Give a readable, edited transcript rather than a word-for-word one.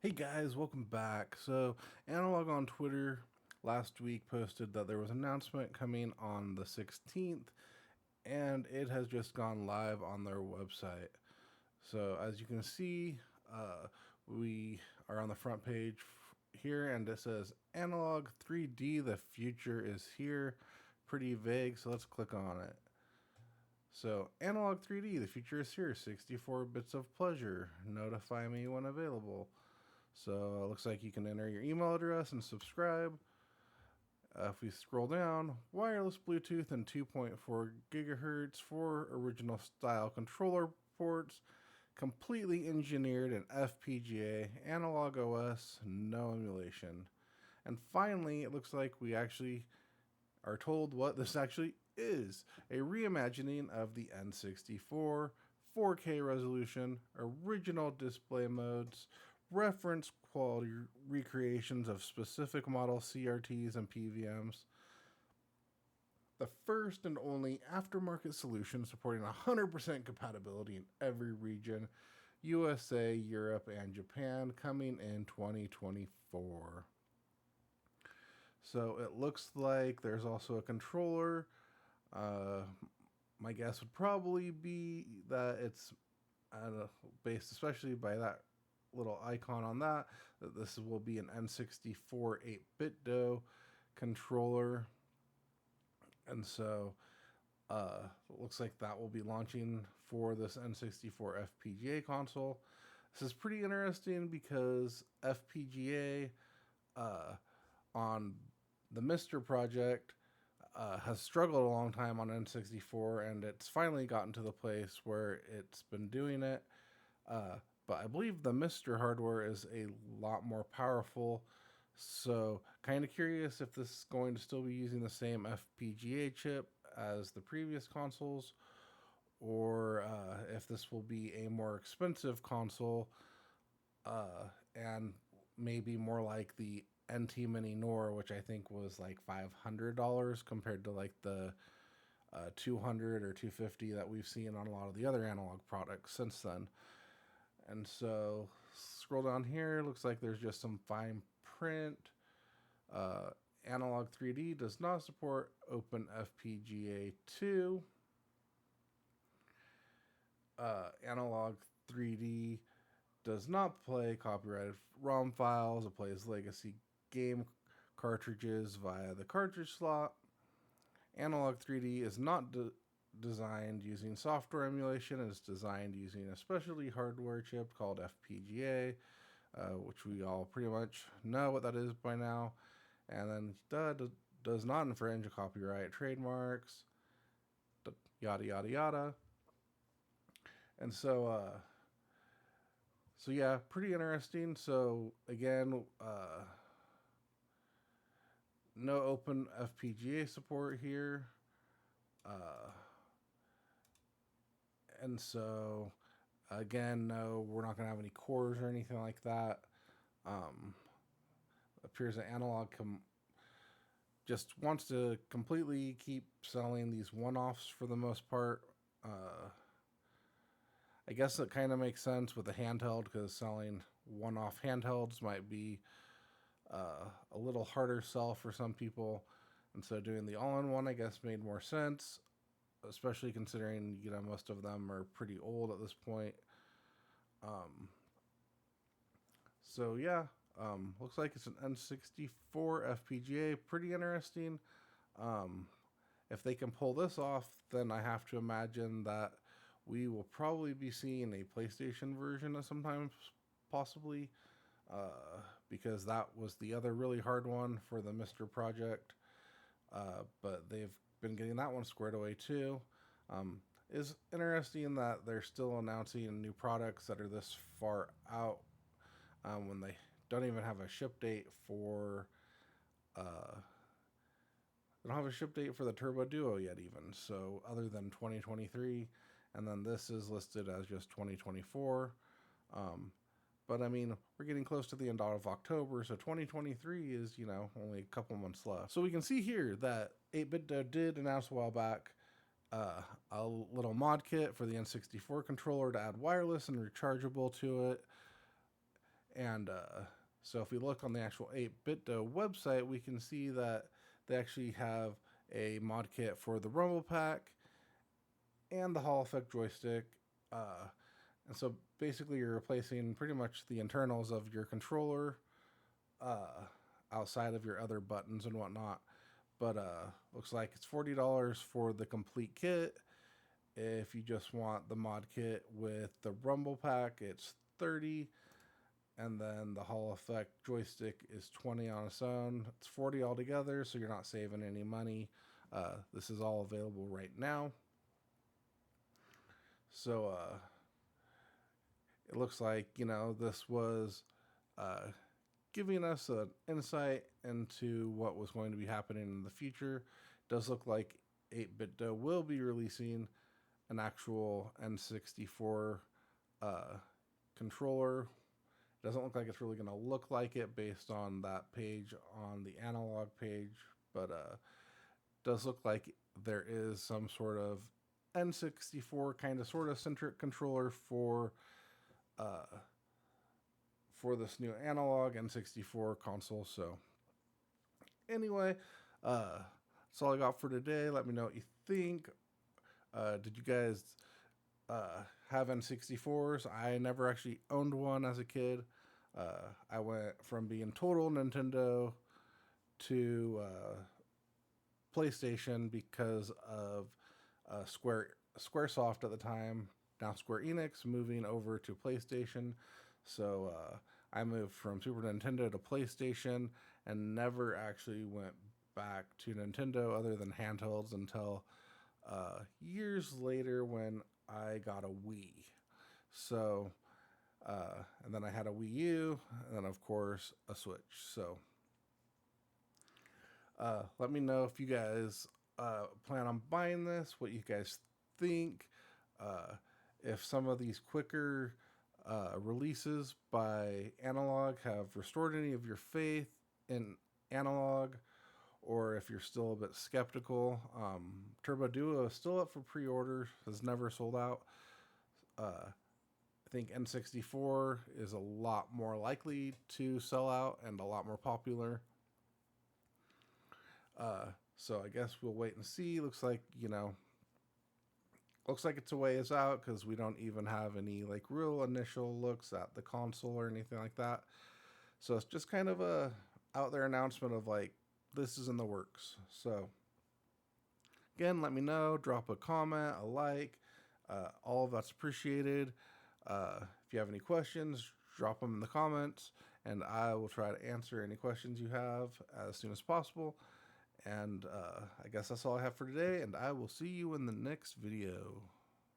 Hey guys, welcome back. So, Analog on Twitter last week posted that there was an announcement coming on the 16th, and it has just gone live on their website. So, as you can see, we are on the front page here, and it says Analog 3D, the future is here. Pretty vague, so let's click on it. So, Analog 3D, the future is here. 64 bits of pleasure. Notify me when available. So it looks like you can enter your email address and subscribe. If we scroll down, wireless Bluetooth and 2.4 gigahertz for original style controller ports, completely engineered in FPGA, analog OS, no emulation. And finally, it looks like we actually are told what this actually is a reimagining of the N64, 4K resolution, original display modes, reference quality recreations of specific model CRTs and PVMs, the first and only aftermarket solution supporting 100% compatibility in every region, USA, Europe, and Japan, coming in 2024. So it looks like there's also a controller. Uh, my guess would probably be that it's based, especially by that little icon on that this will be an N64 8-bit DOE controller. And so it looks like that will be launching for this N64 FPGA console. This is pretty interesting because FPGA on the Mister project has struggled a long time on N64, and it's finally gotten to the place where it's been doing it. But I believe the Mister hardware is a lot more powerful. So, kind of curious if this is going to still be using the same FPGA chip as the previous consoles, or if this will be a more expensive console and maybe more like the NT Mini Nor, which I think was like $500 compared to like the 200 or 250 that we've seen on a lot of the other analog products since then. And so, scroll down here, looks like there's just some fine print. Uh, Analog 3D does not support OpenFPGA 2. Analog 3D does not play copyrighted ROM files. It plays legacy game cartridges via the cartridge slot. Analog 3D is not designed using software emulation. It's designed using a specialty hardware chip called FPGA, which we all pretty much know what that is by now. And then does not infringe copyright trademarks, yada yada yada. And so yeah, pretty interesting. So again, no open FPGA support here. And so again, no, we're not going to have any cores or anything like that. Appears that Analog just wants to completely keep selling these one-offs for the most part. I guess it kind of makes sense with the handheld because selling one-off handhelds might be a little harder sell for some people, and so doing the all-in-one, I guess, made more sense, especially considering most of them are pretty old at this point. So yeah, looks like it's an N64 FPGA, pretty interesting. If they can pull this off, then I have to imagine that we will probably be seeing a PlayStation version at sometimes, possibly, because that was the other really hard one for the Mister project. But they've been getting that one squared away too. Is interesting that they're still announcing new products that are this far out when they don't even have a ship date for they don't have a ship date for the Turbo Duo yet, even. So, other than 2023, and then this is listed as just 2024. But I mean, we're getting close to the end of October, so 2023 is, only a couple months left. So we can see here that 8-Bit did announce a while back a little mod kit for the N64 controller to add wireless and rechargeable to it. And so if we look on the actual 8BitDo website, we can see that they actually have a mod kit for the rumble pack and the Hall effect joystick. And so basically you're replacing pretty much the internals of your controller outside of your other buttons and whatnot. But looks like it's $40 for the complete kit. If you just want the mod kit with the rumble pack, it's $30. And then the Hall effect joystick is $20 on its own. It's $40 altogether, so you're not saving any money. This is all available right now. So it looks like, this was giving us an insight into what was going to be happening in the future. It does look like 8BitDo will be releasing an actual N64 controller. It doesn't look like it's really going to look like it based on that page on the Analogue page, but it does look like there is some sort of N64 kind of sort of centric controller for this new Analogue N64 console. So anyway, that's all I got for today. Let me know what you think. Did you guys have N64s? I never actually owned one as a kid. I went from being total Nintendo to PlayStation because of Squaresoft at the time, now Square Enix, moving over to PlayStation. So I moved from Super Nintendo to PlayStation and never actually went back to Nintendo other than handhelds until years later when I got a Wii. So, and then I had a Wii U, and then of course a Switch. So, let me know if you guys plan on buying this, what you guys think, if some of these quicker releases by Analogue have restored any of your faith in Analogue, or if you're still a bit skeptical. Turbo Duo is still up for pre-order, has never sold out. I think N64 is a lot more likely to sell out and a lot more popular. So I guess we'll wait and see. Looks like it's a ways out because we don't even have any like real initial looks at the console or anything like that. So it's just kind of a out there announcement of like, this is in the works. So again, let me know, drop a comment, a like, all of that's appreciated. If you have any questions, drop them in the comments and I will try to answer any questions you have as soon as possible. And I guess that's all I have for today, and I will see you in the next video.